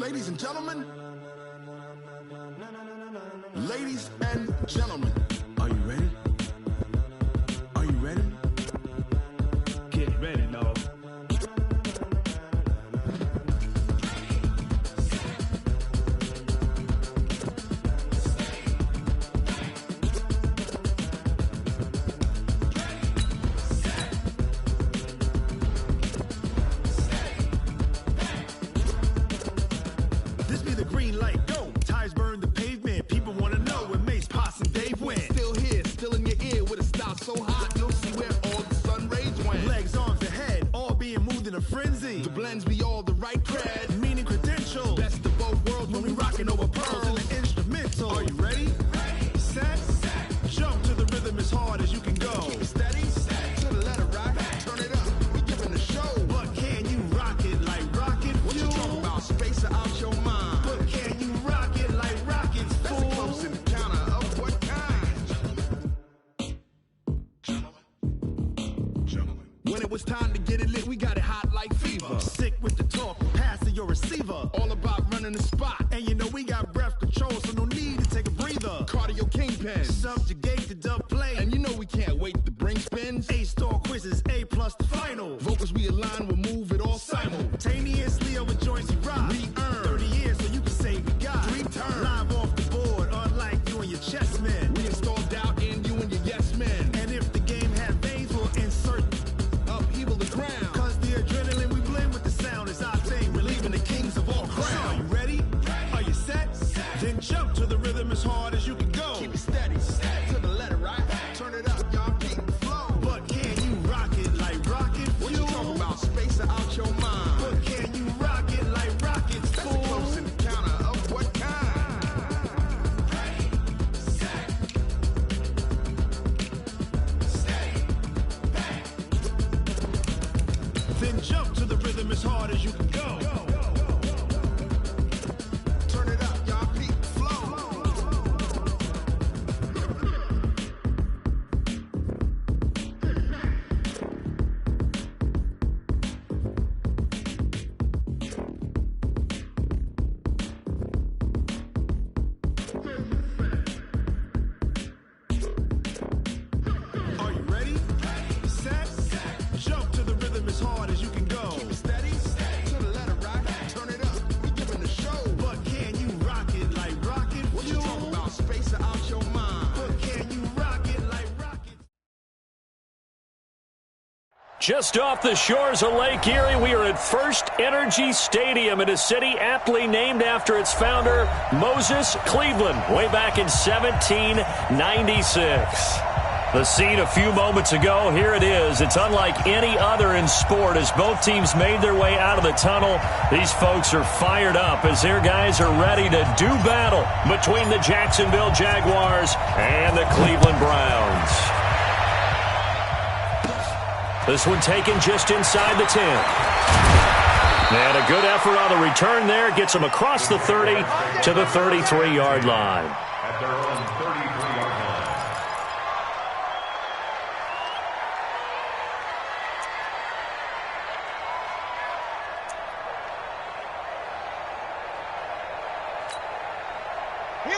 Ladies and gentlemen. Ladies and gentlemen. Are you ready? Are you ready? Get ready, no. This be the green light, go. Tires burn the pavement. People wanna know when Mace, Pops, and Dave went. Still here, still in your ear with a style so hot, you'll see where all the sun rays went. Legs, arms, and head, all being moved in a frenzy. The blends be all the right cred, meaning credentials. Best of both worlds when we rockin' over pearls in the instrumental. Are you ready? Set, jump to the rhythm as hard as you can go. Keep it steady, to the letter right, turn it up, we giving the show. But can you rock it like rocket fuel? What you talking about, space out your mind? But can you rock it like rockets, fool? That's a close encounter of what kind? Gentlemen. When it was time to get it lit, we got it hot like fever. Sick with the talk, passing your receiver. All about running the spot. And you know we got breath control, so no need to take a breather. Cardio kingpin, subjugate the dub play. And you know we can't wait to bring spins. A-star quizzes, A+ the final. Vocals we align, we'll move it all simultaneously over joints we rock. We earn 30 years, so you can say we got 3 turns. Live off the board, unlike you and your chess men. We install doubt in you and your yes men. And if the game had veins, we'll insert upheaval the crown. Cause the adrenaline we blend with the sound is our thing, relieving the kings of all crowns. So are you ready? Are you set? Then jump to the rhythm as hard as you can go. Keep it steady, to the letter right. Turn it up, y'all keep the flow. But can you rock it like rocket fuel? What you talking about, space out your mind? But can you rock it like rockets, fool? That's a close encounter of what kind? Ready, set, steady, bang. Then jump to the rhythm as hard as you can go. Turn it up, y'all keep the flow. Are you ready? Set, jump to the rhythm as hard as you can go. Keep it steady, to the letter right. Turn it up, we giving the show. But can you rock it like rocket fuel? What you talking about, space out your mind? But can you rock it like rocket? Just off the shores of Lake Erie, we are at First Energy Stadium in a city aptly named after its founder, Moses Cleveland, way back in 1796. The scene a few moments ago, here it is. It's unlike any other in sport as both teams made their way out of the tunnel. These folks are fired up as their guys are ready to do battle between the Jacksonville Jaguars and the Cleveland Browns. This one taken just inside the 10. And a good effort on the return there. Gets them across the 30 to the 33-yard line. At their own 33-yard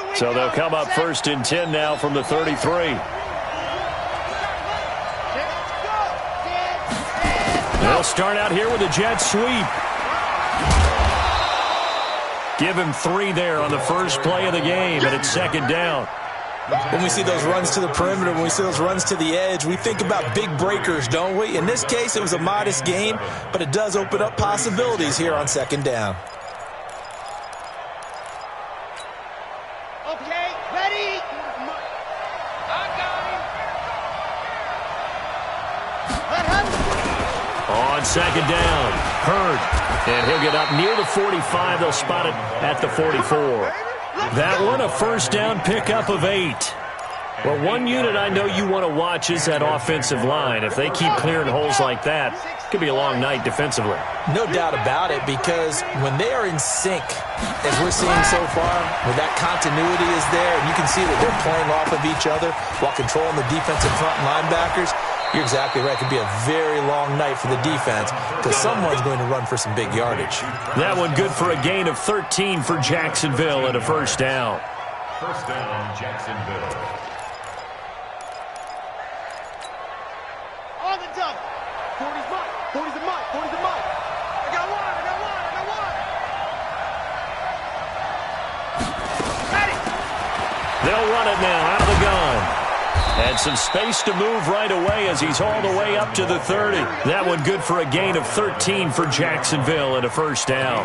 line. So they'll come up first and 10 now from the 33. They'll start out here with a jet sweep. Give him 3 there on the first play of the game, and it's second down. When we see those runs to the perimeter, when we see those runs to the edge, we think about big breakers, don't we? In this case, it was a modest gain, but it does open up possibilities here on second down. Okay, ready? I got him. On second down, Hurd. And he'll get up near the 45. They'll spot it at the 44. That one, a first down pickup of 8. Well, one unit I know you want to watch is that offensive line. If they keep clearing holes like that, it could be a long night defensively. No doubt about it, because when they are in sync, as we're seeing so far, where that continuity is there, and you can see that they're playing off of each other while controlling the defensive front linebackers, You're exactly right. It could be a very long night for the defense because someone's going to run for some big yardage. That one good for a gain of 13 for Jacksonville and a first down. First down, Jacksonville. On the dump. 40's mine. 40's a mine. 40's a mine. I got one. I got one. I got one. Ready. They'll run it now out of the gun. And some space to move right away as he's all the way up to the 30. That one good for a gain of 13 for Jacksonville and a first down.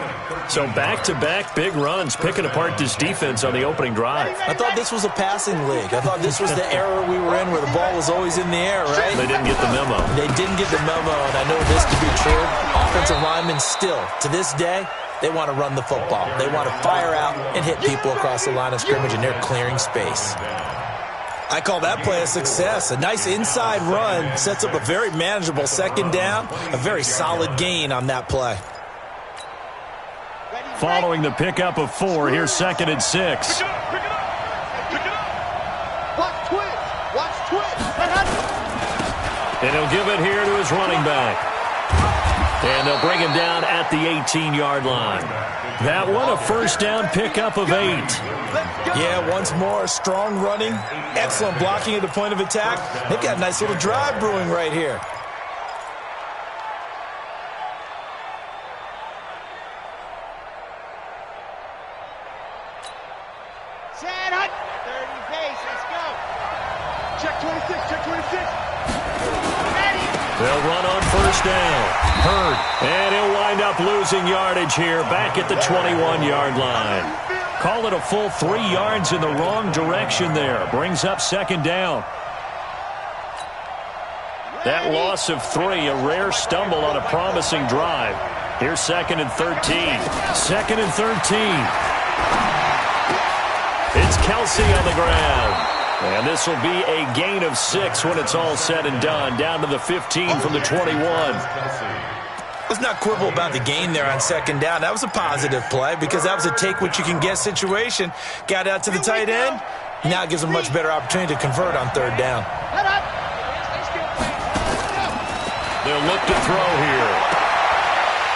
So back-to-back big runs picking apart this defense on the opening drive. I thought this was a passing league. I thought this was the era we were in where the ball was always in the air, right? They didn't get the memo. They didn't get the memo, and I know this to be true. Offensive linemen still, to this day, they want to run the football. They want to fire out and hit people across the line of scrimmage, and they're clearing space. I call that play a success. A nice inside run sets up a very manageable second down, a very solid gain on that play. Following the pickup of 4, here's 2nd and 6. Pick it up. Pick it up. Pick it up. Watch twitch. Watch twitch. And he'll give it here to his running back. And they'll bring him down at the 18-yard line. That one, a first down pickup of 8. Yeah, once more, strong running, excellent blocking at the point of attack. They've got a nice little drive brewing right here. Set hut. 30 pace. Let's go. Check 26. Check 26. Ready. They'll run on first down. Hurd. And he'll wind up losing yardage here back at the 21-yard line. Call it a full 3 yards in the wrong direction there. Brings up 2nd down. That loss of 3, a rare stumble on a promising drive. Here's 2nd and 13. 2nd and 13. It's Kelsey on the ground. And this will be a gain of 6 when it's all said and done. Down to the 15 from the 21. Let's not quibble about the gain there on 2nd down. That was a positive play because that was a take-what-you-can-get situation. Got out to the tight end. Now it gives them a much better opportunity to convert on 3rd down. They'll look to throw here.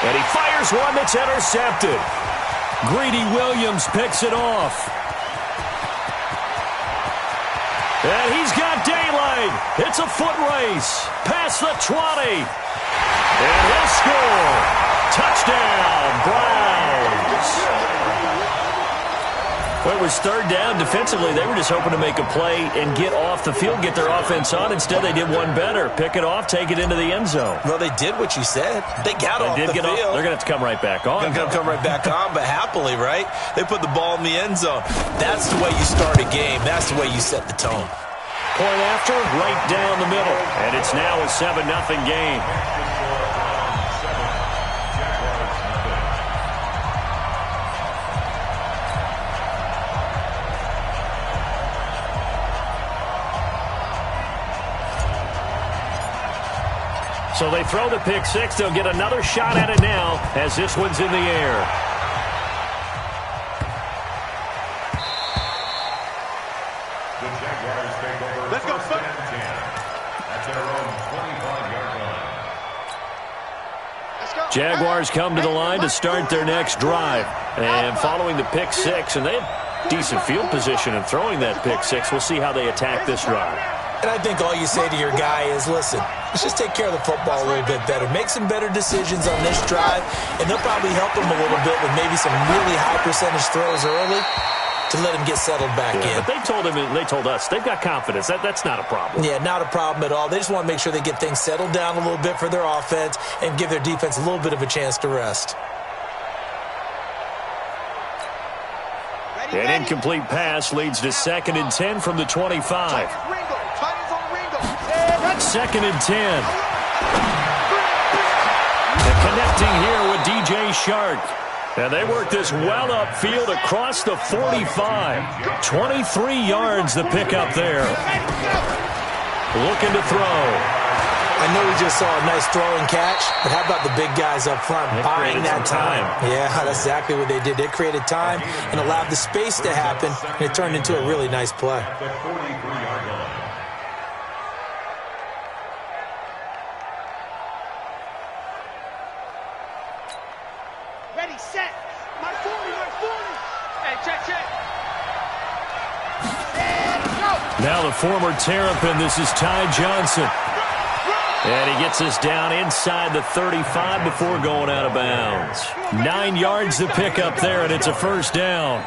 And he fires one that's intercepted. Greedy Williams picks it off. And he's got daylight. It's a foot race. Past the 20. And he'll score. Touchdown, Browns. Well, it was 3rd down. Defensively, they were just hoping to make a play and get off the field, get their offense on. Instead, they did one better. Pick it off, take it into the end zone. Well, they did what you said. They got off the field. They're going to have to come right back on. They're going to come right back on, but happily, right? They put the ball in the end zone. That's the way you start a game. That's the way you set the tone. Point after, right down the middle. And it's now a 7-0 game. So they throw the pick 6. They'll get another shot at it now as this one's in the air. The Jaguars take over. Let's go, first and 10 at their own 25-yard line. Let's go. Jaguars come to the line to start their next drive. And following the pick 6, and they have decent field position in throwing that pick 6. We'll see how they attack this drive. And I think all you say to your guy is, listen, let's just take care of the football a little bit better. Make some better decisions on this drive, and they'll probably help him a little bit with maybe some really high percentage throws early to let him get settled back in. But they told us they've got confidence. That's not a problem. Yeah, not a problem at all. They just want to make sure they get things settled down a little bit for their offense and give their defense a little bit of a chance to rest. An incomplete pass leads to 2nd and 10 from the 25. 2nd and 10. And connecting here with DJ Shark. And they work this well upfield across the 45. 23 yards the pickup there. Looking to throw. I know we just saw a nice throwing catch, but how about the big guys up front buying that time? Yeah, that's exactly what they did. They created time and allowed the space to happen, and it turned into a really nice play. The 43-yard line. My 40, my 40. Hey, check. And go. Now the former Terrapin, this is Ty Johnson. And he gets us down inside the 35 before going out of bounds. 9 yards to pick up there, and it's a first down.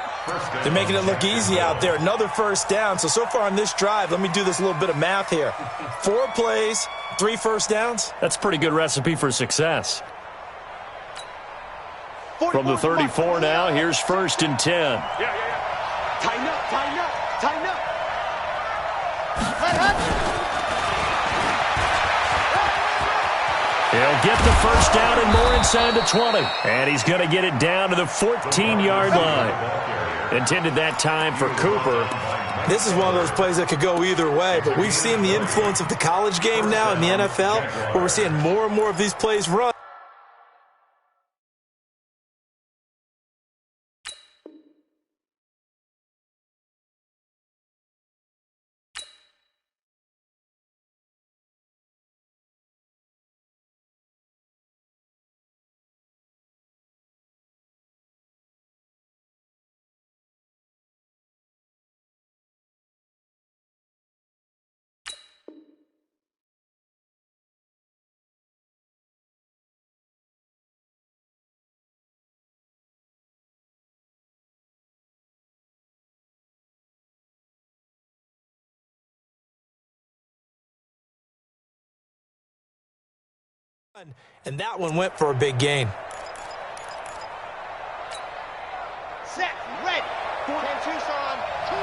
They're making it look easy out there. Another first down. So far on this drive, let me do this little bit of math here. 4 plays, 3 first downs. That's a pretty good recipe for success. From the 34 now, here's 1st and 10. Yeah. Tighten up. He'll get the first down and more inside the 20. And he's going to get it down to the 14-yard line. Intended that time for Cooper. This is one of those plays that could go either way, but we've seen the influence of the college game now in the NFL, where we're seeing more and more of these plays run. And that one went for a big gain. Set, ready. 10 Tucson. 2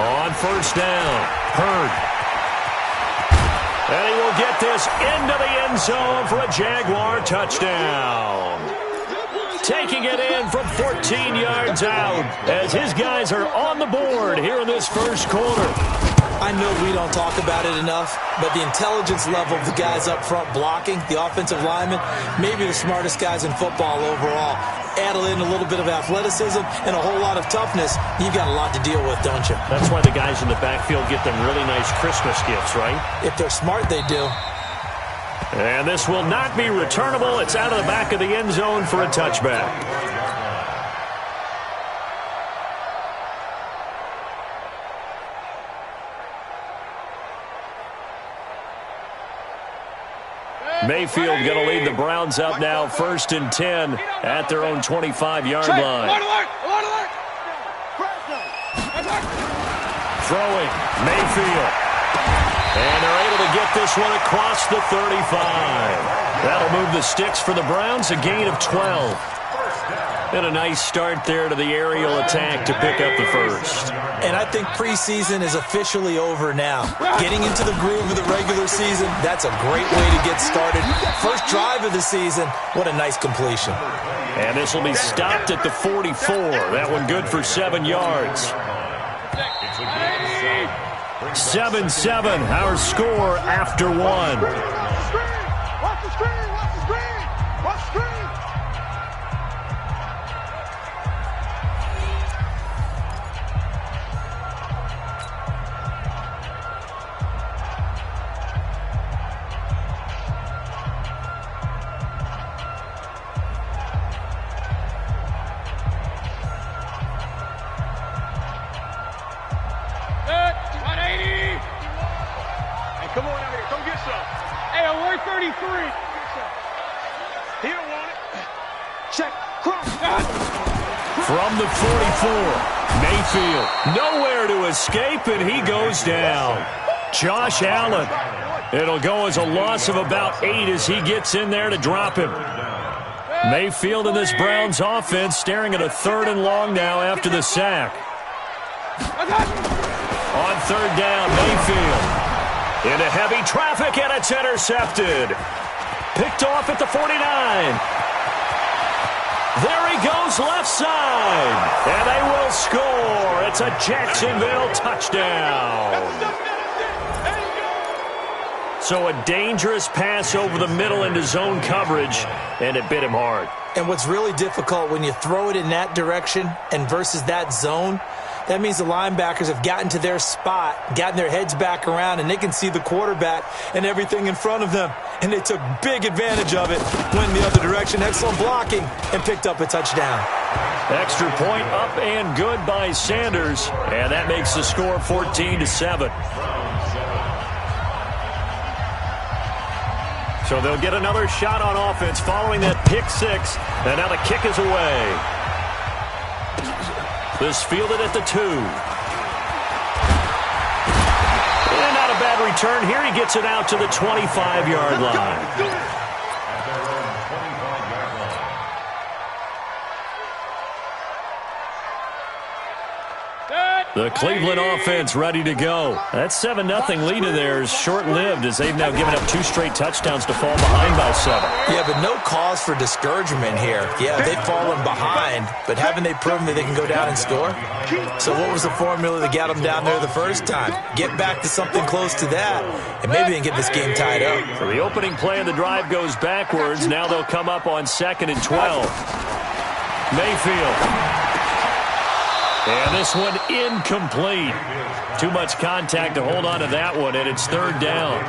On first down, Hurd. And he will get this into the end zone for a Jaguar touchdown. Taking it in from 14 yards out as his guys are on the board here in this first quarter. I know we don't talk about it enough, but the intelligence level of the guys up front blocking, the offensive linemen, maybe the smartest guys in football overall. Add in a little bit of athleticism and a whole lot of toughness, you've got a lot to deal with, don't you? That's why the guys in the backfield get them really nice Christmas gifts, right? If they're smart, they do. And this will not be returnable. It's out of the back of the end zone for a touchback. Mayfield going to lead the Browns up now, 1st and 10 at their own 25-yard line. Throwing, Mayfield. And they're able to get this one across the 35. That'll move the sticks for the Browns, a gain of 12. And a nice start there to the aerial attack to pick up the first. And I think preseason is officially over now. Getting into the groove of the regular season, that's a great way to get started. First drive of the season, what a nice completion. And this will be stopped at the 44. That one good for 7 yards. 7-7, our score after 1. Watch the screen! Come on out here. Come get some. Hey, alert 33. He don't want it. Check. Cross. From the 44, Mayfield nowhere to escape, and he goes down. Josh Allen. It'll go as a loss of about 8 as he gets in there to drop him. Mayfield in this Browns offense staring at a 3rd and long now after the sack. On 3rd down, Mayfield. Into heavy traffic, and it's intercepted. Picked off at the 49. There he goes, left side. And they will score. It's a Jacksonville touchdown. So a dangerous pass over the middle into zone coverage, and it bit him hard. And what's really difficult when you throw it in that direction and versus that zone, that means the linebackers have gotten to their spot, gotten their heads back around, and they can see the quarterback and everything in front of them. And they took big advantage of it, went the other direction, excellent blocking, and picked up a touchdown. Extra point up and good by Sanders, and that makes the score 14-7. So they'll get another shot on offense following that pick six, and now the kick is away. This fielded at the 2. And not a bad return here. He gets it out to the 25-yard line. The Cleveland offense ready to go. That 7-0 lead of theirs short-lived as they've now given up 2 straight touchdowns to fall behind by 7. Yeah, but no cause for discouragement here. Yeah, they've fallen behind, but haven't they proven that they can go down and score? So what was the formula that got them down there the first time? Get back to something close to that, and maybe they can get this game tied up. So the opening play of the drive goes backwards. Now they'll come up on 2nd and 12. Mayfield. And this one incomplete. Too much contact to hold on to that one, and it's 3rd down.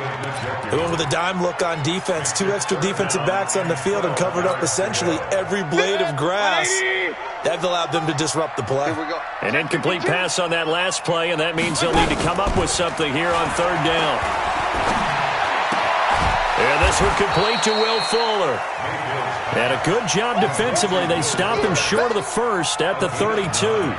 They went with a dime look on defense. 2 extra defensive backs on the field and covered up essentially every blade of grass. That allowed them to disrupt the play. An incomplete pass on that last play, and that means they'll need to come up with something here on 3rd down. And this one complete to Will Fuller. And a good job defensively. They stopped him short of the first at the 32.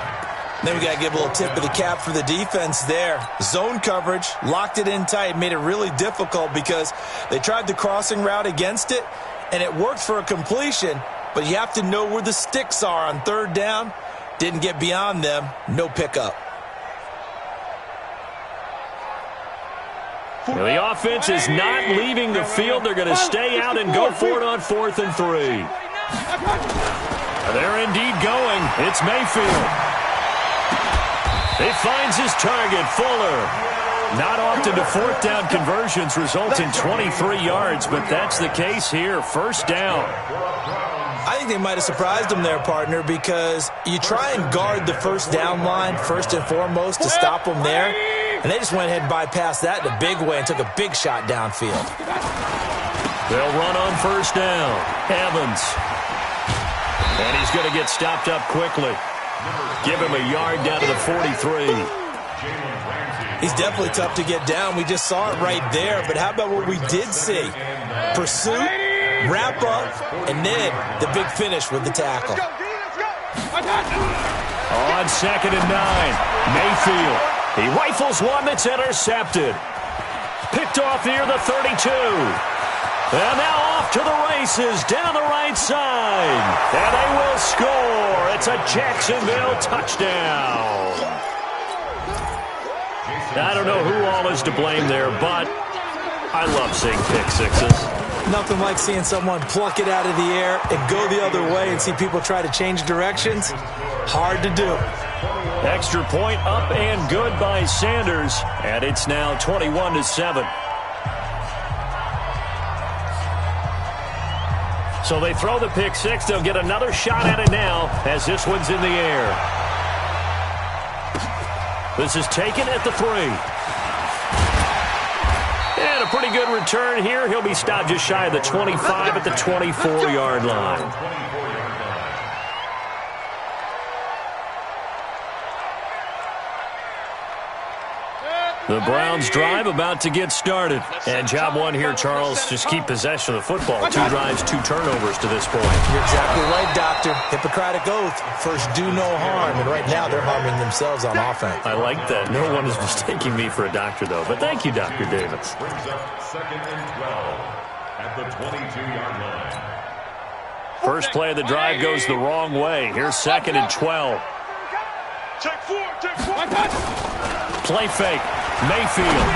Then we got to give a little tip of the cap for the defense there. Zone coverage, locked it in tight, made it really difficult because they tried the crossing route against it, and it worked for a completion, but you have to know where the sticks are on 3rd down. Didn't get beyond them, no pickup. Well, the offense is not leaving the field. They're going to stay out and go for it on 4th and 3. They're indeed going. It's Mayfield. He finds his target, Fuller. Not often do 4th down conversions result in 23 yards, but that's the case here. 1st down. I think they might have surprised him there, partner, because you try and guard the 1st down line first and foremost to stop them there, and they just went ahead and bypassed that in a big way and took a big shot downfield. They'll run on 1st down. Evans. And he's going to get stopped up quickly. Give him a yard down to the 43. He's definitely tough to get down. We just saw it right there. But how about what we did see? Pursuit, wrap up, and then the big finish with the tackle. On 2nd and 9, Mayfield. He rifles one that's intercepted. Picked off near the 32. And now off to the races, down the right side. And they will score. It's a Jacksonville touchdown. I don't know who all is to blame there, but I love seeing pick sixes. Nothing like seeing someone pluck it out of the air and go the other way and see people try to change directions. Hard to do. Extra point up and good by Sanders. And it's now 21-7. So they throw the pick six. They'll get another shot at it now as this one's in the air. This is taken at the 3. And a pretty good return here. He'll be stopped just shy of the 25 at the 24-yard line. The Browns drive about to get started. And job one here, Charles, just keep possession of the football. 2 drives, 2 turnovers to this point. You're exactly right, Doctor. Hippocratic oath. First, do no harm. And right now, they're harming themselves on offense. I like that. No one is mistaking me for a doctor, though. But thank you, Dr. Davis. Brings up 2nd and 12 at the 22-yard line. First play of the drive goes the wrong way. Here's 2nd and 12. Check 4. Play fake. Mayfield.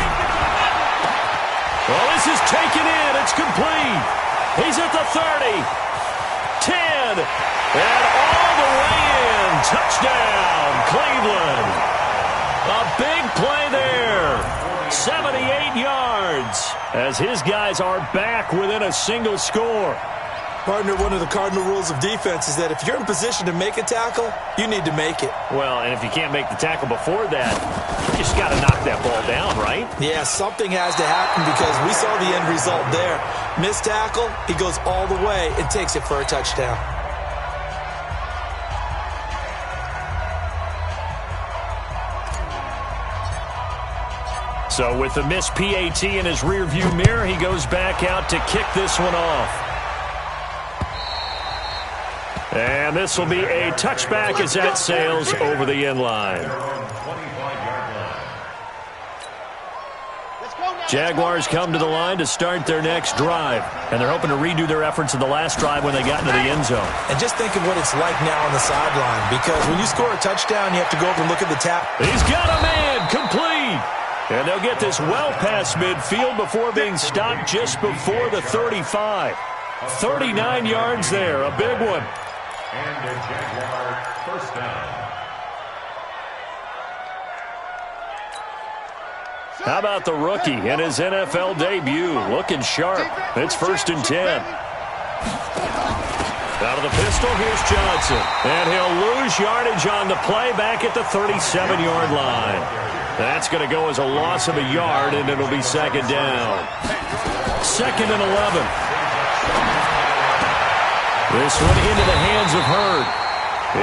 Well, this is taken in. It's complete. He's at the 30. 10. And all the way in. Touchdown, Cleveland. A big play there. 78 yards as his guys are back within a single score. Partner, one of the cardinal rules of defense is that if you're in position to make a tackle, you need to make it. Well, and if you can't make the tackle before that, you just got to knock that ball down, right? Yeah, something has to happen because we saw the end result there. Missed tackle, he goes all the way and takes it for a touchdown. So with the missed PAT in his rearview mirror, he goes back out to kick this one off. And this will be a touchback as that sails over the end line. Jaguars come to the line to start their next drive. And they're hoping to redo their efforts in the last drive when they got into the end zone. And just think of what it's like now on the sideline. Because when you score a touchdown, you have to go over and look at the tap. He's got a man, complete. And they'll get this well past midfield before being stopped just before the 35. 39 yards there, a big one. And a Jaguar first down. How about the rookie in his NFL debut? Looking sharp. It's 1st and 10. Out of the pistol, here's Johnson. And he'll lose yardage on the play back at the 37-yard line. That's going to go as a loss of a yard, and it'll be 2nd down. 2nd and 11. This one into the hands of Hurd.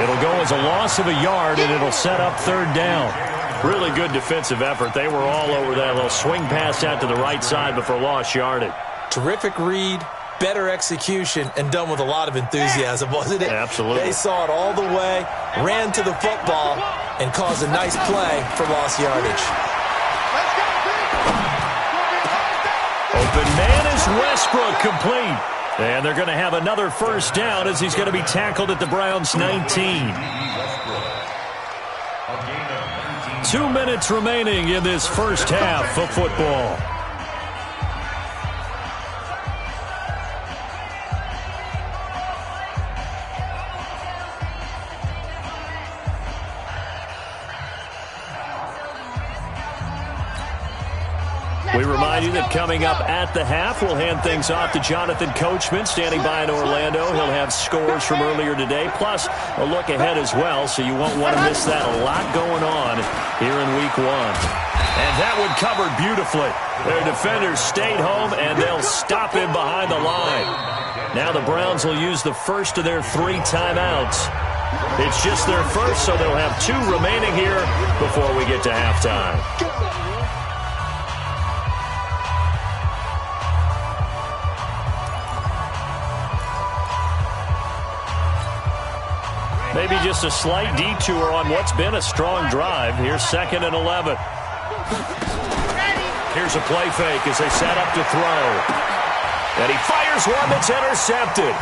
It'll go as a loss of a yard, and it'll set up 3rd down. Really good defensive effort. They were all over that little swing pass out to the right side before lost yardage. Terrific read, better execution, and done with a lot of enthusiasm, wasn't it? Absolutely. They saw it all the way, ran to the football, and caused a nice play for lost yardage. Open man is Westbrook, complete. And they're going to have another 1st down as he's going to be tackled at the Browns' 19. 2 minutes remaining in this first half of football. We remind you that coming up at the half, we'll hand things off to Jonathan Coachman, standing by in Orlando. He'll have scores from earlier today, plus a look ahead as well, so you won't want to miss that. A lot going on here in Week 1. And that one covered beautifully. Their defenders stayed home, and they'll stop him behind the line. Now the Browns will use the first of their 3 timeouts. It's just their first, so they'll have 2 remaining here before we get to halftime. Maybe just a slight detour on what's been a strong drive. Here's 2nd and 11. Here's a play fake as they set up to throw. And he fires one that's intercepted.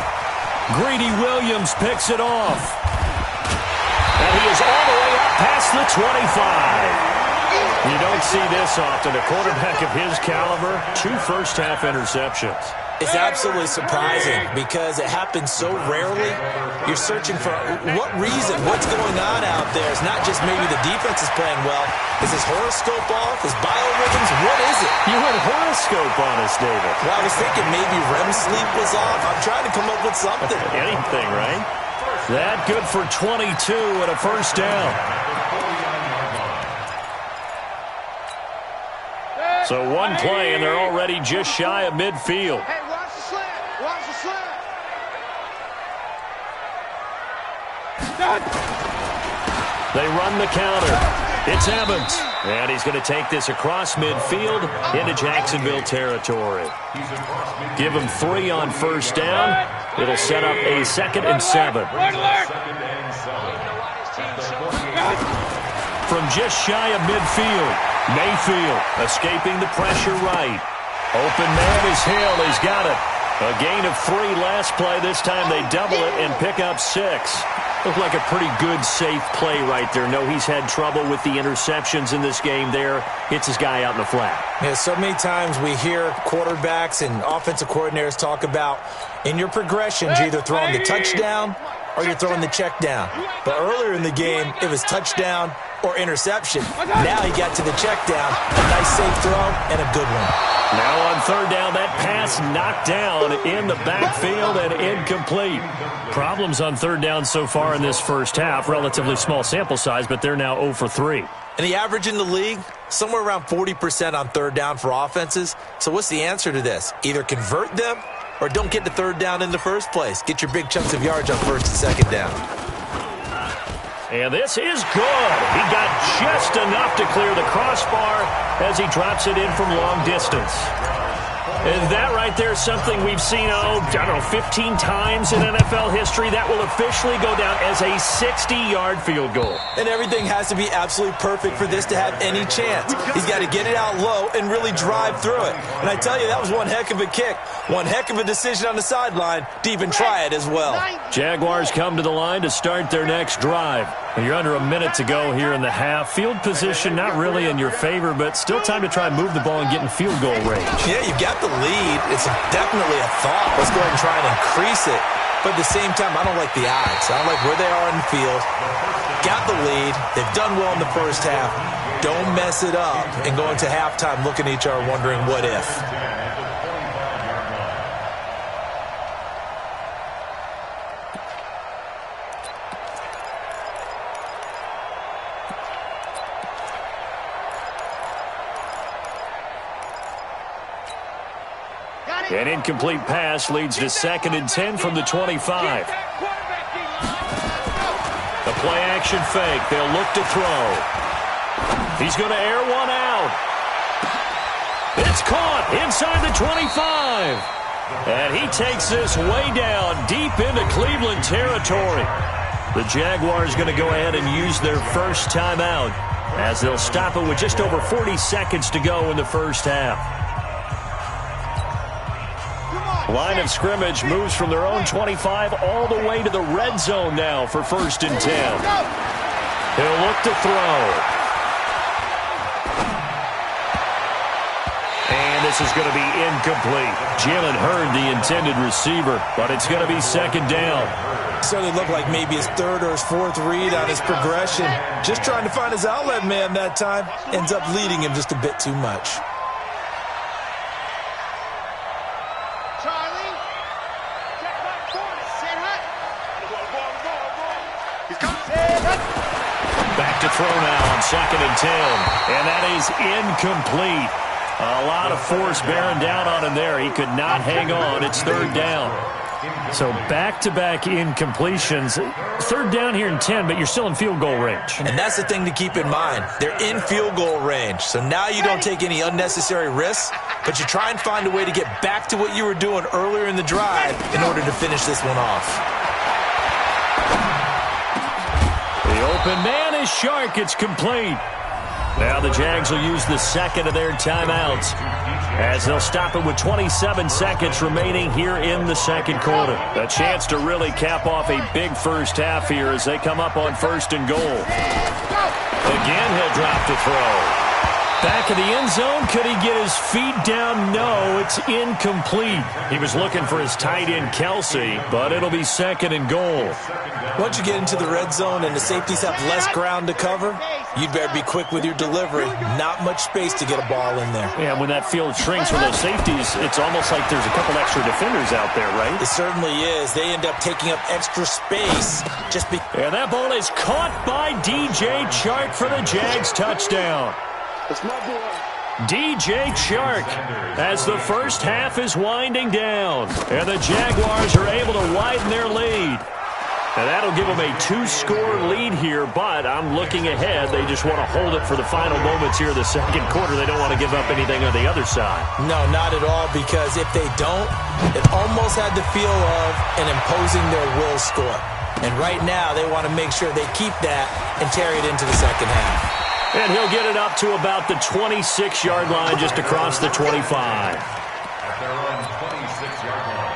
Greedy Williams picks it off. And he is all the way up past the 25. You don't see this often. A quarterback of his caliber, 2 first-half interceptions. It's absolutely surprising because it happens so rarely. You're searching for what reason, what's going on out there. It's not just maybe the defense is playing well. Is his horoscope off? His biorhythms? What is it? You went horoscope on us, David. Well, I was thinking maybe REM sleep was off. I'm trying to come up with something. Anything, right? That good for 22 and a 1st down. So 1 play, and they're already just shy of midfield. Hey, watch the slant. Watch the slant. They run the counter. It's Evans. And he's going to take this across midfield into Jacksonville territory. Give him 3 on 1st down. It'll set up a 2nd and 7. From just shy of midfield, Mayfield escaping the pressure right. Open man is Hill. He's got it. A gain of 3 last play. This time they double it and pick up 6. Looked like a pretty good, safe play right there. No, he's had trouble with the interceptions in this game there. Hits his guy out in the flat. Yeah, so many times we hear quarterbacks and offensive coordinators talk about in your progressions, you're either throwing the touchdown or you're throwing the check down. But earlier in the game, it was touchdown or interception. Now he got to the check down, a nice safe throw, and a good one. Now on third down, that pass knocked down in the backfield and incomplete. Problems on third down so far in this first half. Relatively small sample size, but they're now 0 for 3. And the average in the league, somewhere around 40% on third down for offenses. So what's the answer to this? Either convert them or don't get to third down in the first place. Get your big chunks of yards on first and second down. And this is good. He got just enough to clear the crossbar as he drops it in from long distance. And that right there is something we've seen, 15 times in NFL history. That will officially go down as a 60-yard field goal. And everything has to be absolutely perfect for this to have any chance. He's got to get it out low and really drive through it. And I tell you, that was one heck of a kick. One heck of a decision on the sideline to even try it as well. Jaguars come to the line to start their next drive. You're under a minute to go here in the half. Field position not really in your favor, but still time to try and move the ball and get in field goal range. Yeah, you've got the lead. It's definitely a thought. Let's go ahead and try and increase it. But at the same time, I don't like the odds. I don't like where they are in the field. Got the lead. They've done well in the first half. Don't mess it up and go into halftime looking at each other wondering what if. An incomplete pass leads to 2nd and 10 from the 25. The play-action fake. They'll look to throw. He's going to air one out. It's caught inside the 25. And he takes this way down deep into Cleveland territory. The Jaguars going to go ahead and use their first timeout as they'll stop it with just over 40 seconds to go in the first half. Line of scrimmage moves from their own 25 all the way to the red zone now for 1st and 10. He'll look to throw. And this is going to be incomplete. Jalen Hurd, the intended receiver, but it's going to be 2nd down. Certainly looked like maybe his 3rd or his 4th read on his progression. Just trying to find his outlet man that time. Ends up leading him just a bit too much. Back to throw now on 2nd and 10. And that is incomplete. A lot of force bearing down on him there. He could not hang on. It's 3rd down. So back-to-back incompletions. 3rd down here in 10, but you're still in field goal range. And that's the thing to keep in mind. They're in field goal range. So now you don't take any unnecessary risks, but you try and find a way to get back to what you were doing earlier in the drive in order to finish this one off. The open man is Shark. It's complete. Now the Jags will use the 2nd of their timeouts as they'll stop it with 27 seconds remaining here in the 2nd quarter. A chance to really cap off a big first half here as they come up on 1st and goal. Again, he'll drop to throw. Back of the end zone. Could he get his feet down? No, it's incomplete. He was looking for his tight end, Kelsey, but it'll be 2nd and goal. Once you get into the red zone and the safeties have less ground to cover, you'd better be quick with your delivery. Not much space to get a ball in there. Yeah, when that field shrinks for those safeties, it's almost like there's a couple extra defenders out there, right? It certainly is. They end up taking up extra space. And that ball is caught by DJ Chark for the Jags touchdown. DJ Chark as the first half is winding down. And the Jaguars are able to widen their lead. And that'll give them a 2-score lead here, but I'm looking ahead. They just want to hold it for the final moments here of the 2nd quarter. They don't want to give up anything on the other side. No, not at all, because if they don't, it almost had the feel of an imposing their will score. And right now, they want to make sure they keep that and carry it into the 2nd half. And he'll get it up to about the 26-yard line just across the 25. At their own 26-yard line.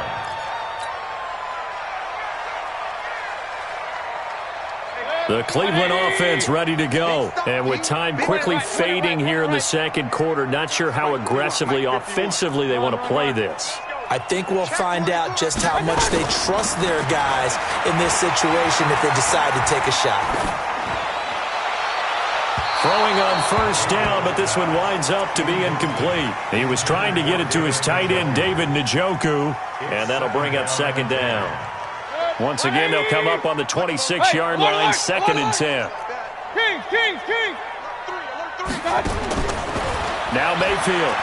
The Cleveland offense ready to go. And with time quickly fading here in the 2nd quarter, not sure how aggressively, offensively they want to play this. I think we'll find out just how much they trust their guys in this situation if they decide to take a shot. Throwing on first down, but this one winds up to be incomplete. He was trying to get it to his tight end, David Njoku, and that'll bring up second down. Once again, they'll come up on the 26-yard line, 2nd and 10. King. Now Mayfield.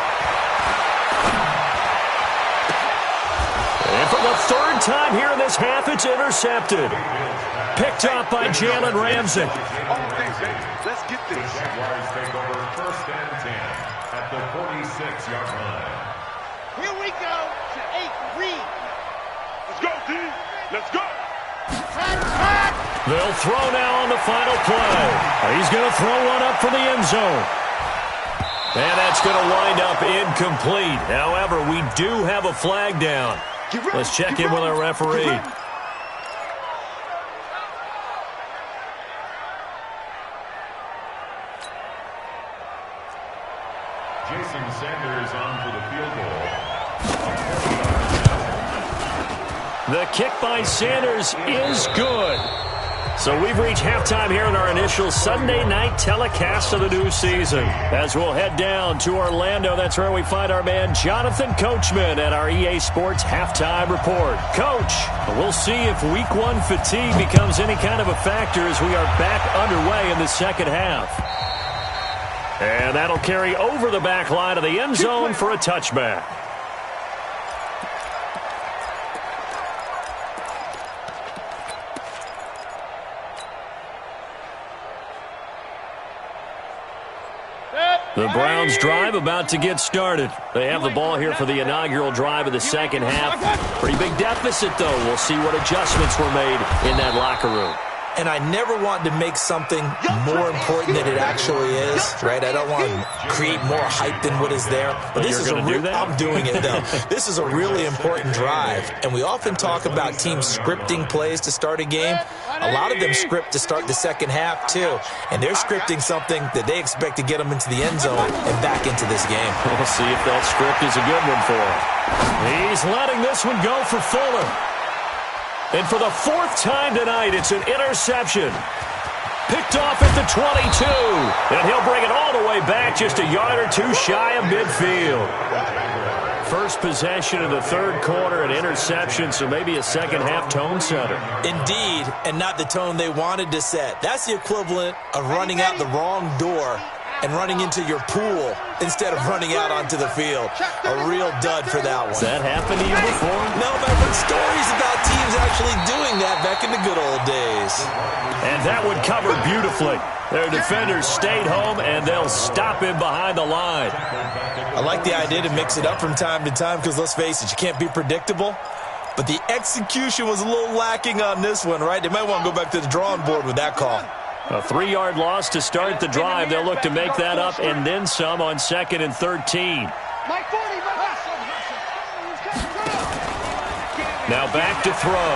And for the 3rd time here in this half, it's intercepted. Picked up by Jalen Ramsey. Let's get this. Jaguars take over 1st and 10 at the 46-yard line. Here we go to 8. Reed. Let's go, team. Let's go. They'll throw now on the final play. He's going to throw one up for the end zone. And that's going to wind up incomplete. However, we do have a flag down. Let's check in with our referee. Jason Sanders on for the field goal. The kick by Sanders is good. So we've reached halftime here in our initial Sunday night telecast of the new season. As we'll head down to Orlando, that's where we find our man Jonathan Coachman at our EA Sports Halftime Report. Coach, we'll see if Week 1 fatigue becomes any kind of a factor as we are back underway in the second half. And that'll carry over the back line of the end zone for a touchback. The Browns drive about to get started. They have the ball here for the inaugural drive of the second half. Pretty big deficit, though. We'll see what adjustments were made in that locker room. And I never want to make something more important than it actually is, right? I don't want to create more hype than what is there. But this is I'm doing it, though. This is a really important drive. And we often talk about teams scripting plays to start a game. A lot of them script to start the second half, too. And they're scripting something that they expect to get them into the end zone and back into this game. We'll see if that script is a good one for him. He's letting this one go for Fuller. And for the 4th time tonight, it's an interception. Picked off at the 22. And he'll bring it all the way back just a yard or two shy of midfield. First possession of the 3rd quarter, an interception, so maybe a second-half tone setter. Indeed, and not the tone they wanted to set. That's the equivalent of running out the wrong door and running into your pool instead of running out onto the field. A real dud for that one. Has that happened to you before? No, but I've heard stories about teams actually doing that back in the good old days. And that one covered beautifully. Their defenders stayed home, and they'll stop him behind the line. I like the idea to mix it up from time to time because, let's face it, you can't be predictable. But the execution was a little lacking on this one, right? They might want to go back to the drawing board with that call. A 3-yard loss to start the drive. They'll look to make that up and then some on 2nd and 13. Now back to throw.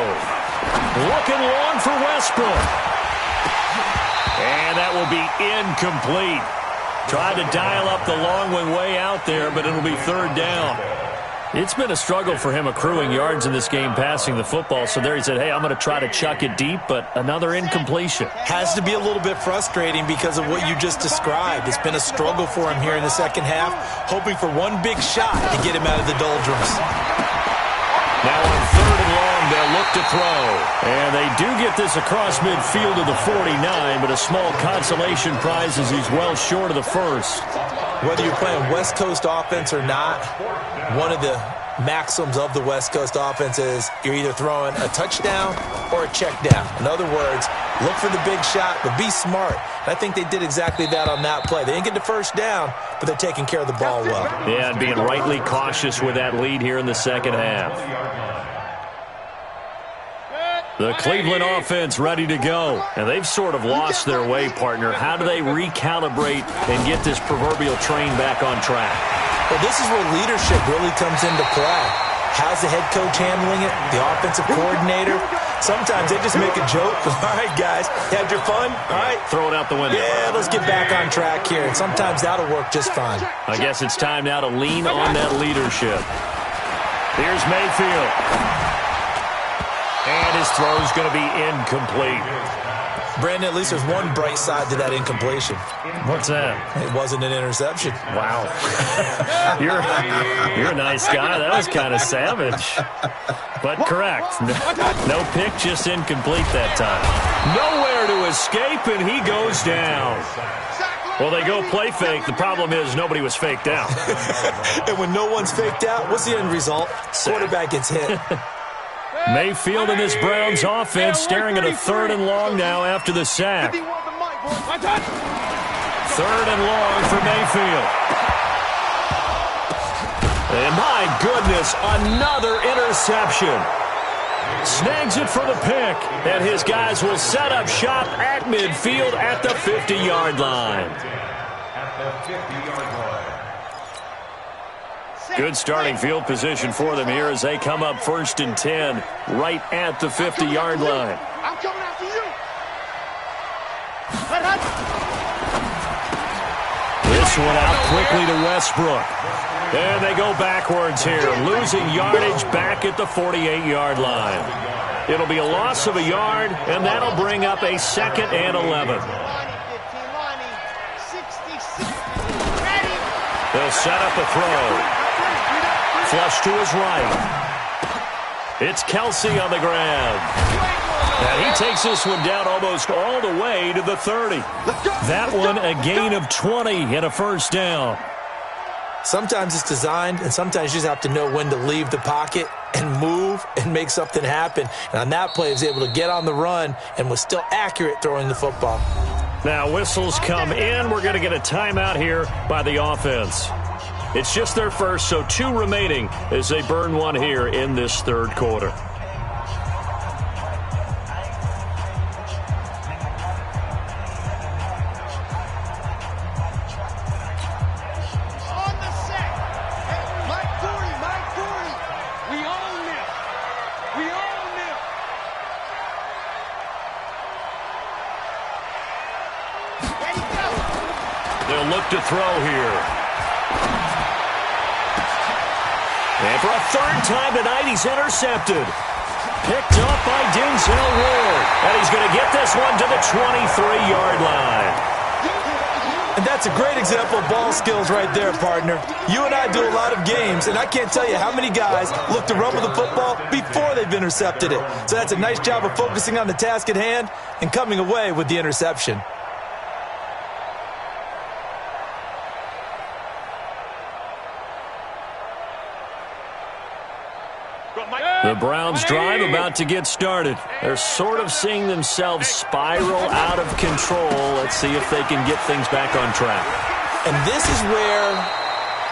Looking long for Westbrook. And that will be incomplete. Tried to dial up the long one way out there, but it'll be 3rd down. It's been a struggle for him accruing yards in this game passing the football. So there he said, hey, I'm going to try to chuck it deep, but another incompletion. Has to be a little bit frustrating because of what you just described. It's been a struggle for him here in the second half, hoping for one big shot to get him out of the doldrums. Now on 3rd and long, they'll look to throw. And they do get this across midfield to the 49, but a small consolation prize as he's well short of the first. Whether you're playing West Coast offense or not, one of the maxims of the West Coast offense is you're either throwing a touchdown or a check down. In other words, look for the big shot, but be smart. And I think they did exactly that on that play. They didn't get the first down, but they're taking care of the ball well. Yeah, and being rightly cautious with that lead here in the second half. The Cleveland offense ready to go. And they've sort of lost their way, partner. How do they recalibrate and get this proverbial train back on track? Well, this is where leadership really comes into play. How's the head coach handling it? The offensive coordinator? Sometimes they just make a joke. All right, guys, had your fun? All right. Throw it out the window. Yeah, let's get back on track here. And sometimes that'll work just fine. I guess it's time now to lean on that leadership. Here's Mayfield. And his throw's going to be incomplete. Brandon, at least there's one bright side to that incompletion. What's that? It wasn't an interception. Wow. You're a nice guy. That was kind of savage. But correct. No pick, just incomplete that time. Nowhere to escape, and he goes down. Well, they go play fake. The problem is nobody was faked out. And when no one's faked out, what's the end result? Quarterback gets hit. Mayfield and this Browns offense staring at a 3rd and long now after the sack. 3rd and long for Mayfield. And my goodness, another interception. Snags it for the pick, and his guys will set up shop at midfield at the 50-yard line. Good starting field position for them here as they come up 1st and 10 right at the 50-yard line. I'm coming after you. This one out quickly to Westbrook. And they go backwards here, losing yardage back at the 48-yard line. It'll be a loss of a yard, and that'll bring up a 2nd and 11. They'll set up a throw. Flush to his right. It's Kelsey on the grab. And he takes this one down almost all the way to the 30. That one a gain of 20 and a 1st down. Sometimes it's designed, and sometimes you just have to know when to leave the pocket and move and make something happen. And on that play, he was able to get on the run and was still accurate throwing the football. Now whistles come in. We're going to get a timeout here by the offense. It's just their first, so 2 remaining as they burn one here in this 3rd quarter. They'll look to throw here. And for a 3rd time tonight, he's intercepted. Picked up by Denzel Ward. And he's going to get this one to the 23-yard line. And that's a great example of ball skills right there, partner. You and I do a lot of games, and I can't tell you how many guys look to run with the football before they've intercepted it. So that's a nice job of focusing on the task at hand and coming away with the interception. The Browns drive about to get started. They're sort of seeing themselves spiral out of control. Let's see if they can get things back on track. And this is where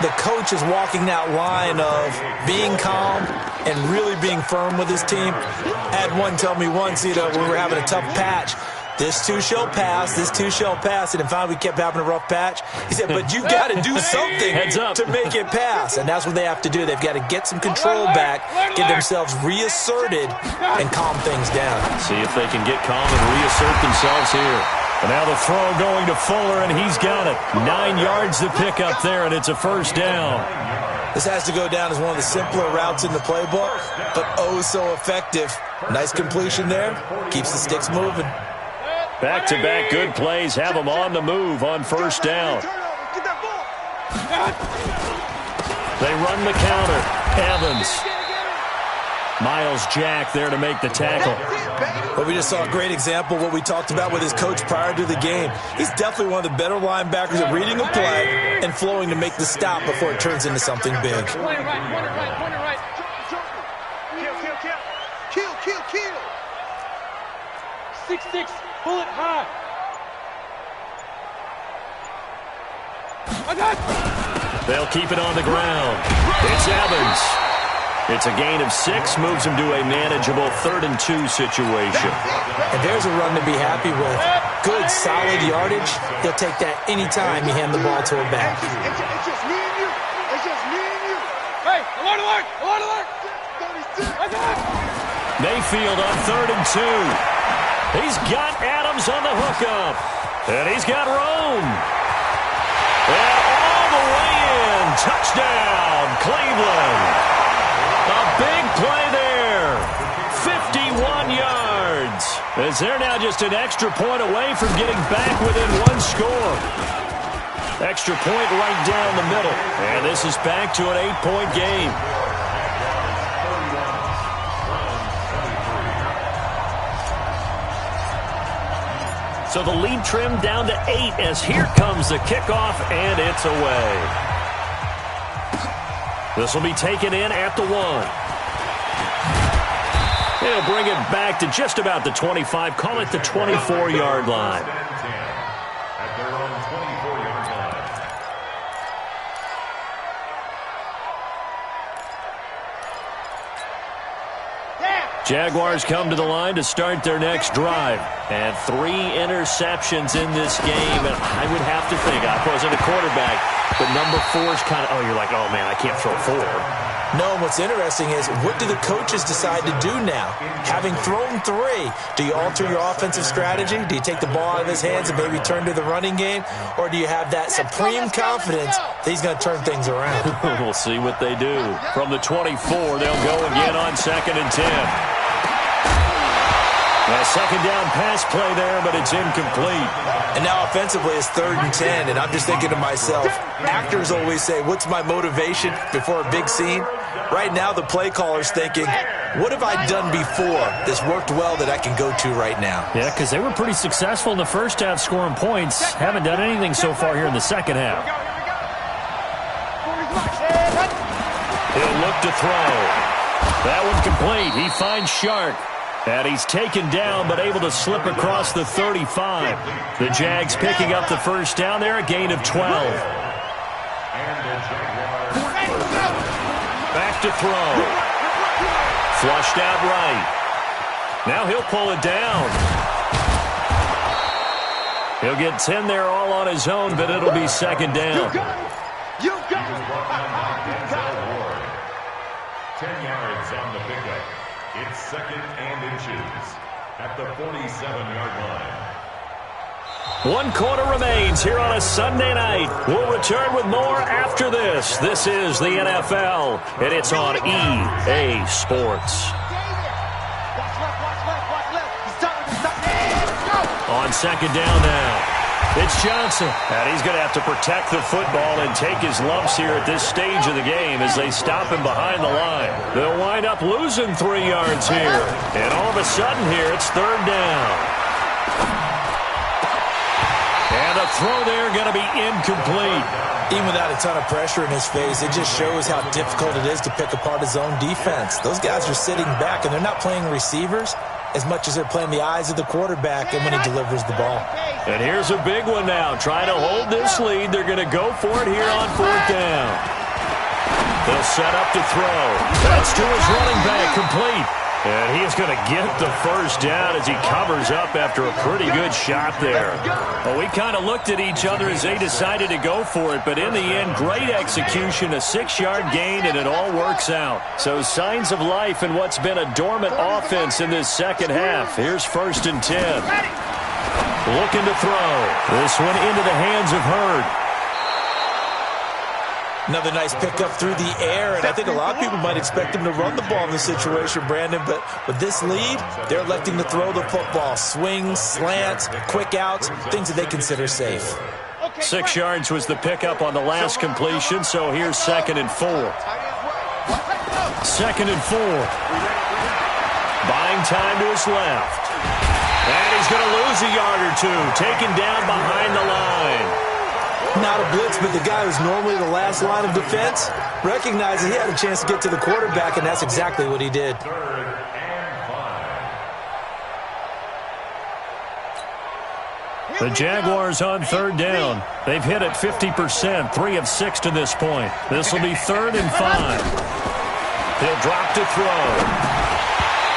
the coach is walking that line of being calm and really being firm with his team. I had one tell me once, when we were having a tough patch, this too shall pass, this too shall pass. And finally we kept having a rough patch. He said, but you've got to do something to make it pass. And that's what they have to do. They've got to get some control back, get themselves reasserted, and calm things down. See if they can get calm and reassert themselves here. And now the throw going to Fuller, and he's got it. 9 yards to pick up there, and it's a 1st down. This has to go down as one of the simpler routes in the playbook, but oh so effective. Nice completion there. Keeps the sticks moving. Back-to-back good plays have them on the move on 1st down. They run the counter. Evans. Miles Jack there to make the tackle. Well, we just saw a great example of what we talked about with his coach prior to the game. He's definitely one of the better linebackers at reading a play and flowing to make the stop before it turns into something big. Kill. 6-6. Pull it high. They'll keep it on the ground. It's Evans. It's a gain of 6, moves him to a manageable 3rd and 2 situation. And there's a run to be happy with. Good, solid yardage. He'll take that anytime you hand the ball to a back. It's just me and you. It's just me and you. Hey, alert! Mayfield on 3rd and 2. He's got Adams on the hookup. And he's got Rome. And all the way in. Touchdown, Cleveland. A As they're now just an extra point away from getting back within one score. Extra point right down the middle. And this is back to an 8-point game. So the lead trimmed down to 8 as here comes the kickoff, and it's away. This will be taken in at the 1. He'll bring it back to just about the 25, call it the 24-yard line. At their own 24-yard line. Jaguars come to the line to start their next drive. And 3 interceptions in this game. And I would have to think, I wasn't a quarterback, but number 4 is kind of, you're like, oh, man, I can't throw 4. No, and what's interesting is, what do the coaches decide to do now? Having thrown 3, do you alter your offensive strategy? Do you take the ball out of his hands and maybe turn to the running game? Or do you have that supreme confidence that he's going to turn things around? We'll see what they do. From the 24, they'll go again on 2nd and 10. A second down pass play there, but it's incomplete. And now offensively it's 3rd and 10, and I'm just thinking to myself, actors always say, what's my motivation before a big scene? Right now the play caller's thinking, what have I done before that's worked well that I can go to right now? Yeah, because they were pretty successful in the first half scoring points. Haven't done anything so far here in the second half. He'll look to throw. That one complete. He finds Shark. And he's taken down, but able to slip across the 35. The Jags picking up the first down there, a gain of 12. Back to throw. Flushed out right. Now he'll pull it down. He'll get 10 there all on his own, but it'll be second down. You got it. 10 yards on the pickup. It's 2nd and inches at the 47-yard line. 1 quarter remains here on a Sunday night. We'll return with more after this. This is the NFL, and it's on EA Sports. On second down now. It's Johnson, and he's going to have to protect the football and take his lumps here at this stage of the game as they stop him behind the line. They'll wind up losing 3 yards here, and all of a sudden here it's 3rd down. And a throw there going to be incomplete. Even without a ton of pressure in his face, it just shows how difficult it is to pick apart his own defense. Those guys are sitting back, and they're not playing receivers as much as they're playing the eyes of the quarterback and when he delivers the ball. And here's a big one now. Trying to hold this lead. They're going to go for it here on 4th down. They'll set up to throw. That's to his running back, complete. And he's going to get the first down as he covers up after a pretty good shot there. Well, we kind of looked at each other as they decided to go for it, but in the end, great execution, a 6-yard gain, and it all works out. So signs of life in what's been a dormant offense in this second half. Here's 1st and 10. Looking to throw. This one into the hands of Hurd. Another nice pickup through the air, and I think a lot of people might expect him to run the ball in this situation, Brandon, but with this lead, they're electing to throw the football. Swings, slants, quick outs, things that they consider safe. 6 yards was the pickup on the last completion, so here's 2nd and 4. 2nd and 4. Buying time to his left. And he's going to lose a yard or two, taken down behind the line. Not a blitz, but the guy who's normally the last line of defense recognized that he had a chance to get to the quarterback, and that's exactly what he did. 3rd and 5. The Jaguars on 3rd down. They've hit it 50%, 3 of 6 to this point. This will be 3rd and 5. He'll drop to throw.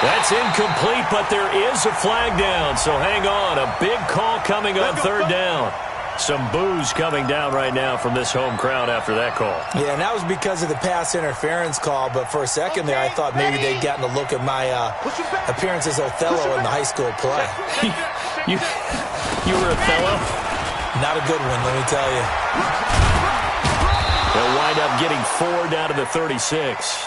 That's incomplete, but there is a flag down, so hang on. A big call coming on 3rd down. Some boos coming down right now from this home crowd after that call. Yeah, and that was because of the pass interference call, but for a second there I thought maybe they'd gotten a look at my appearance as Othello in the high school play. You were Othello? Not a good one, let me tell you. They'll wind up getting 4 down to the 36.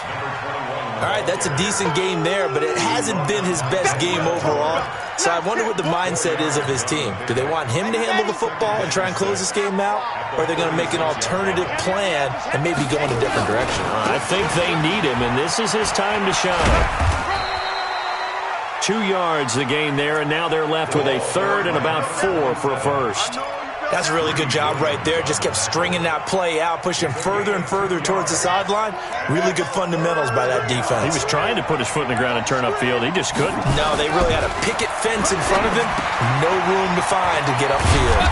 All right, that's a decent game there, but it hasn't been his best game overall. So I wonder what the mindset is of his team. Do they want him to handle the football and try and close this game out? Or are they going to make an alternative plan and maybe go in a different direction? I think they need him, and this is his time to shine. 2 yards the gain there, and now they're left with a third and about 4 for a first. That's a really good job right there. Just kept stringing that play out, pushing further and further towards the sideline. Really good fundamentals by that defense. He was trying to put his foot in the ground and turn upfield. He just couldn't. No, they really had a picket fence in front of him. No room to find to get upfield.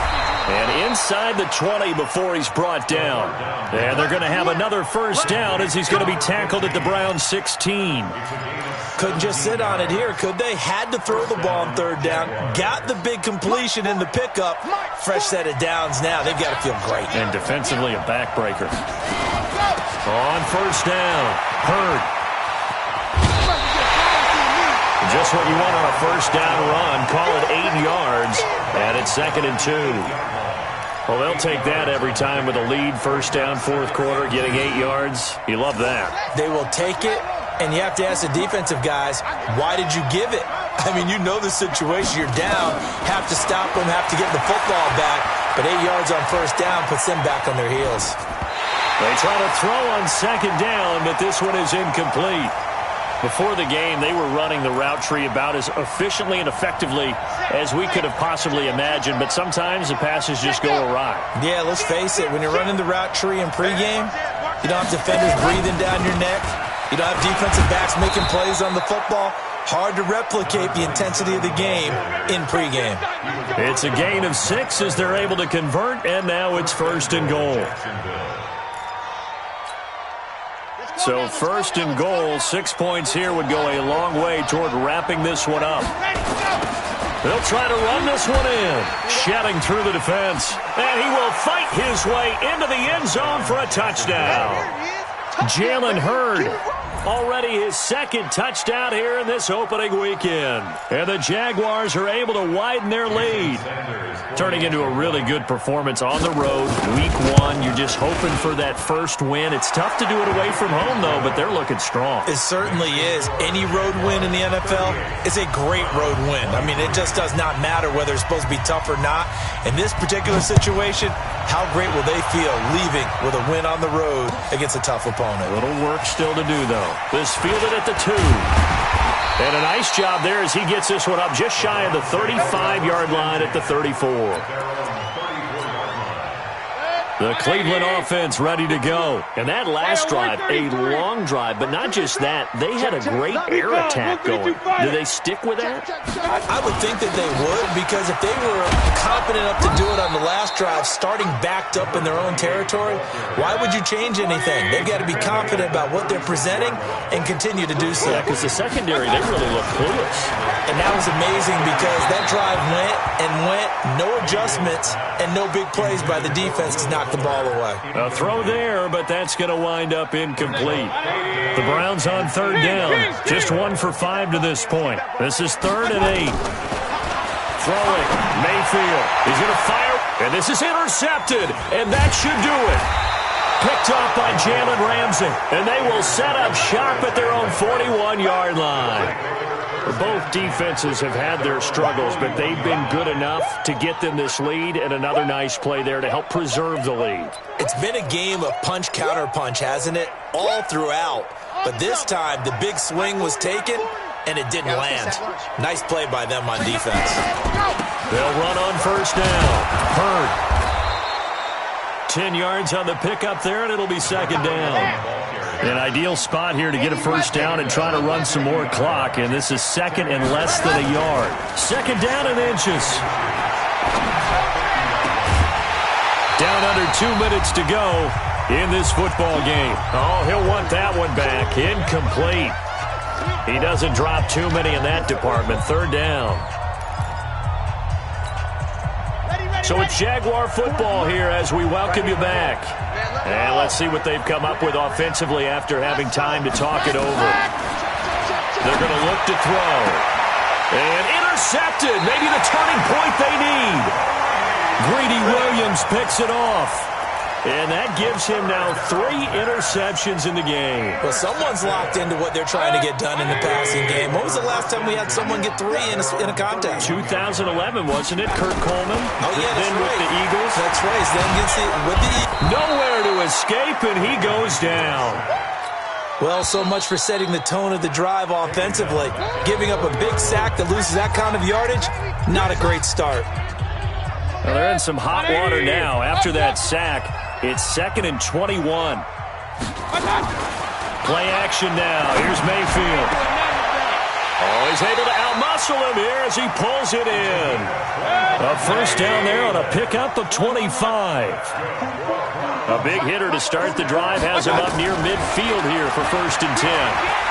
And inside the 20 before he's brought down. And they're going to have another first down as he's going to be tackled at the Browns 16. Couldn't just sit on it here, could they? Had to throw the ball on third down. Got the big completion in the pickup. Fresh set of downs now. They've got to feel great. And defensively, a backbreaker. On first down, Hurd. Just what you want on a first down run. Call it 8 yards. And it's 2nd and 2. Well, they'll take that every time with a lead. First down, fourth quarter, getting 8 yards. You love that. They will take it. And you have to ask the defensive guys, why did you give it? I mean, you know the situation. You're down, have to stop them, have to get the football back. But 8 yards on first down puts them back on their heels. They try to throw on second down, but this one is incomplete. Before the game, they were running the route tree about as efficiently and effectively as we could have possibly imagined, but sometimes the passes just go awry. Yeah, let's face it. When you're running the route tree in pregame, you don't have defenders breathing down your neck. You don't have defensive backs making plays on the football. Hard to replicate the intensity of the game in pregame. It's a gain of 6 as they're able to convert, and now it's 1st and goal. So 1st and goal, 6 points here would go a long way toward wrapping this one up. They'll try to run this one in. Shedding through the defense. And he will fight his way into the end zone for a touchdown. Jalen Hurd, already his 2nd touchdown here in this opening weekend. And the Jaguars are able to widen their lead. Turning into a really good performance on the road. Week 1, you're just hoping for that first win. It's tough to do it away from home, though, but they're looking strong. It certainly is. Any road win in the NFL is a great road win. I mean, it just does not matter whether it's supposed to be tough or not. In this particular situation, how great will they feel leaving with a win on the road against a tough opponent? A little work still to do, though. This fielded at the 2. And a nice job there as he gets this one up just shy of the 35-yard line at the 34. The Cleveland offense ready to go. And that last drive, a long drive, but not just that. They had a great air attack going. Do they stick with that? I would think that they would, because if they were confident enough to do it on the last drive, starting backed up in their own territory, why would you change anything? They've got to be confident about what they're presenting and continue to do so. Yeah, because the secondary, they really look clueless. And that was amazing because that drive went and went, no adjustments, and no big plays by the defense to knock the ball away. A throw there, but that's going to wind up incomplete. The Browns on third down. Just 1 for 5 to this point. This is 3rd and 8. Throwing. Mayfield. He's going to fire. And this is intercepted. And that should do it. Picked off by Jalen Ramsey. And they will set up shop at their own 41-yard line. Both defenses have had their struggles, but they've been good enough to get them this lead, and another nice play there to help preserve the lead. It's been a game of punch-counter-punch, hasn't it? All throughout. But this time, the big swing was taken, and it didn't land. Nice play by them on defense. They'll run on first down. Hurd. 10 yards on the pickup there, and it'll be 2nd down. An ideal spot here to get a first down and try to run some more clock, and this is 2nd and less than a yard. 2nd down in inches. Down under 2 minutes to go in this football game. Oh, he'll want that one back. Incomplete. He doesn't drop too many in that department. 3rd down. So it's Jaguar football here as we welcome you back. And let's see what they've come up with offensively after having time to talk it over. They're going to look to throw. And intercepted. Maybe the turning point they need. Greedy Williams picks it off. And that gives him now 3 interceptions in the game. Well, someone's locked into what they're trying to get done in the passing game. When was the last time we had someone get 3 in a contest? 2011, wasn't it? Kurt Coleman? Oh, yeah, that's then right. with the Eagles. That's right. Then gets it with the Eagles. Nowhere to escape, and he goes down. Well, so much for setting the tone of the drive offensively. Giving up a big sack that loses that kind of yardage, not a great start. Well, they're in some hot water now. After that sack, it's 2nd and 21. Play action now. Here's Mayfield. Oh, he's able to outmuscle him here as he pulls it in. A first down there on a pickup of 25. A big hitter to start the drive has him up near midfield here for 1st and 10.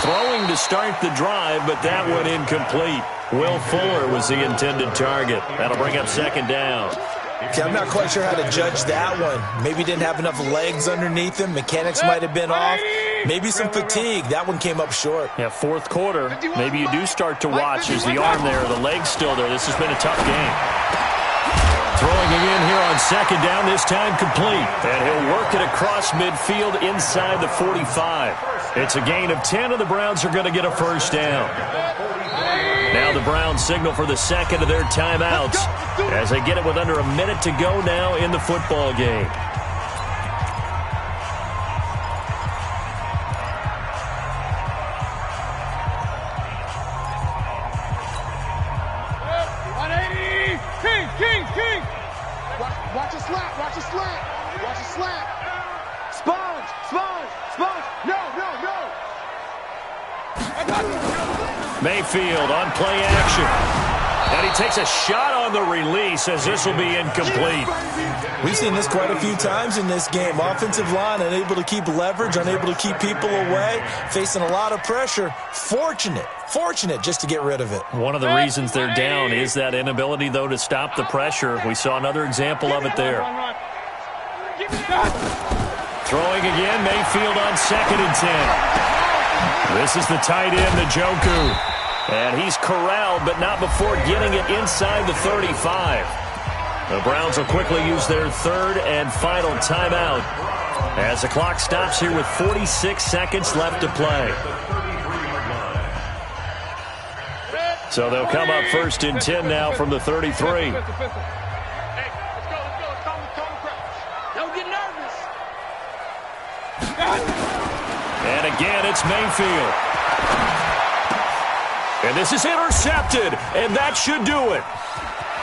Throwing to start the drive, but that one incomplete. Will Fuller was the intended target. That'll bring up 2nd down. Okay, I'm not quite sure how to judge that one. Maybe didn't have enough legs underneath him. Mechanics might have been off. Maybe some fatigue. That one came up short. Yeah, 4th quarter. Maybe you do start to watch. Is the arm there, the leg's still there. This has been a tough game. Throwing again here on 2nd down, this time complete. And he'll work it across midfield inside the 45. It's a gain of 10, and the Browns are going to get a first down. Now the Browns signal for the 2nd of their timeouts as they get it with under a minute to go now in the football game. Watch a slant, watch a slant, watch a slant. Sponge, sponge, sponge. No. Mayfield on play action. And he takes a shot on the release as this will be incomplete. We've seen this quite a few times in this game. Offensive line unable to keep leverage, unable to keep people away, facing a lot of pressure. Fortunate just to get rid of it. One of the reasons they're down is that inability, though, to stop the pressure. We saw another example of it there. Throwing again, Mayfield on 2nd and 10. This is the tight end, Njoku. And he's corralled, but not before getting it inside the 35. The Browns will quickly use their 3rd and final timeout as the clock stops here with 46 seconds left to play. So they'll come up 1st and 10 now from the 33. Don't get nervous. And again, it's Mayfield. And this is intercepted, and that should do it.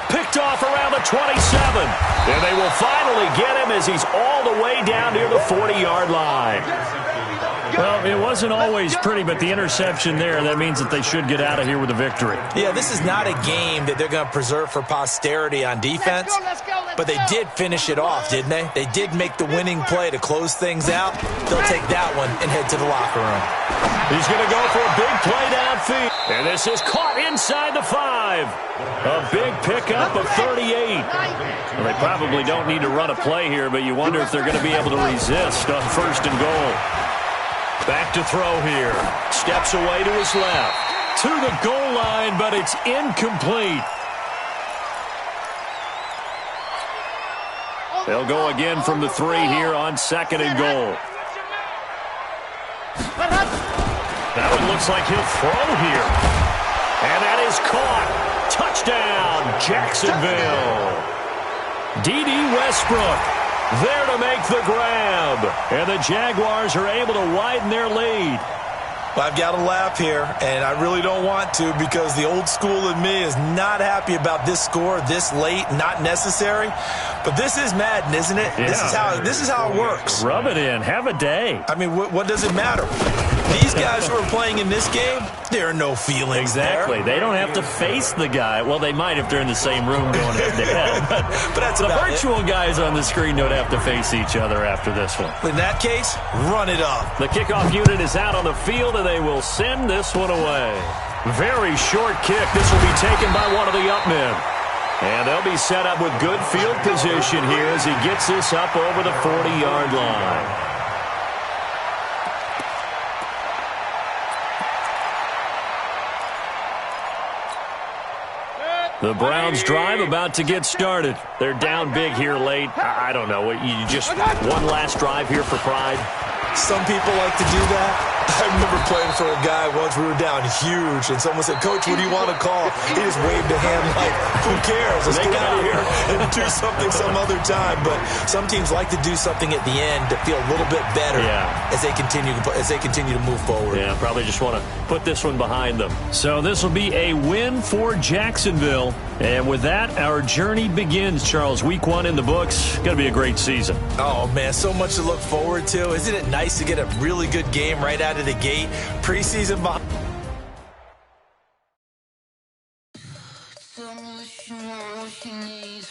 Picked off around the 27. And they will finally get him as he's all the way down near the 40-yard line. Well, it wasn't always pretty, but the interception there, that means that they should get out of here with a victory. Yeah, this is not a game that they're going to preserve for posterity on defense. But they did finish it off, didn't they? They did make the winning play to close things out. They'll take that one and head to the locker room. He's going to go for a big play downfield. And this is caught inside the 5. A big pickup of 38. Well, they probably don't need to run a play here, but you wonder if they're going to be able to resist on 1st and goal. Back to throw here. Steps away to his left. To the goal line, but it's incomplete. They'll go again from the 3 here on 2nd and goal. That one looks like he'll throw here. And that is caught. Touchdown, Jacksonville. D.D. Westbrook there to make the grab. And the Jaguars are able to widen their lead. I've got to laugh here, and I really don't want to because the old school in me is not happy about this score this late, not necessary. But this is Madden, isn't it? Yeah. This is how it works. Rub it in. Have a day. I mean, what does it matter? These guys who are playing in this game, there are no feelings Exactly. there. They don't have to face the guy. Well, they might if they're in the same room going head-to-head. But that's the about virtual guys on the screen don't have to face each other after this one. In that case, run it up. The kickoff unit is out on the field, and they will send this one away. Very short kick. This will be taken by one of the up men. And they'll be set up with good field position here as he gets this up over the 40-yard line. The Browns drive about to get started. They're down big here late. I don't know. You just one last drive here for pride? Some people like to do that. I remember playing for a guy once. We were down huge, and someone said, "Coach, what do you want to call?" He just waved a hand like, "Who cares? Let's get out of here and do something some other time." But some teams like to do something at the end to feel a little bit better as they continue to move forward. Yeah, probably just want to put this one behind them. So this will be a win for Jacksonville. And with that, our journey begins, Charles. Week 1 in the books. Going to be a great season. Oh, man, so much to look forward to. Isn't it nice to get a really good game right out of the gate? Preseason behind. Tell me what you want, what you need.